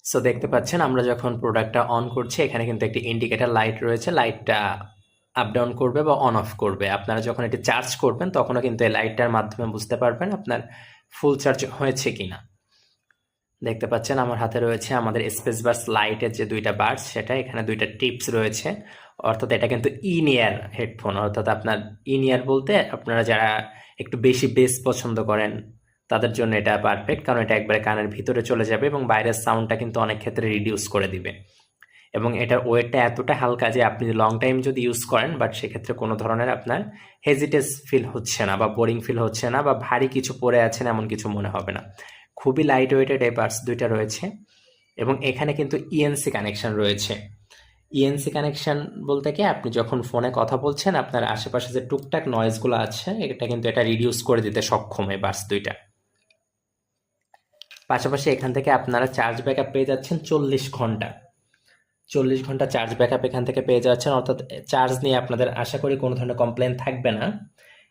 So দেখতে পাচ্ছেন আমরা যখন প্রোডাক্টটা অন করছি এখানে কিন্তু একটি ইন্ডিকেটর লাইট রয়েছে, লাইটটা আপ ডাউন করবে বা অন অফ করবে। আপনারা যখন এটি চার্জ করবেন তখনও কিন্তু এই লাইটটার মাধ্যমে বুঝতে পারবেন আপনার ফুল চার্জ হয়েছে কিনা। দেখতে পাচ্ছেন আমার হাতে রয়েছে আমাদের স্পেস বার্স লাইটের যে দুইটা বার্স, সেটা এখানে দুইটা টিপস রয়েছে। অর্থাৎ এটা কিন্তু ইন ইয়ার হেডফোন, অর্থাৎ আপনার ইন ইয়ার বলতে আপনারা যারা একটু বেশি বেস পছন্দ করেন তাদের জন্য এটা পারফেক্ট, কারণ এটা একবারে কানের ভিতরে চলে যাবে এবং বাইরের সাউন্ডটা কিন্তু অনেক ক্ষেত্রে রিডিউস করে দিবে। এবং এটার ওয়েটটা এতটা হালকা যে আপনি লং টাইম যদি ইউজ করেন, বাট সেক্ষেত্রে কোনো ধরনের আপনার হেজিটেস ফিল হচ্ছে না বা বোরিং ফিল হচ্ছে না বা ভারী কিছু পরে আছেন এমন কিছু মনে হবে না। খুবই লাইট ওয়েটেড এই বাডস দুইটা রয়েছে এবং এখানে কিন্তু ইএনসি কানেকশন রয়েছে। ইএনসি কানেকশন বলতে কি, আপনি যখন ফোনে কথা বলছেন আপনার আশেপাশে যে টুকটাক নয়েজগুলো আছে এটা কিন্তু এটা রিডিউস করে দিতে সক্ষম এই বাডস দুইটা। পাশাপাশি এখান থেকে আপনারা চার্জ ব্যাকআপ পেয়ে যাচ্ছেন 40 ঘন্টা। 40 ঘন্টা চার্জ ব্যাকআপ এখান থেকে পেয়ে যাচ্ছেন, অর্থাৎ চার্জ নিয়ে আপনাদের আশা করি কোনো ধরনের কমপ্লেন থাকবে না।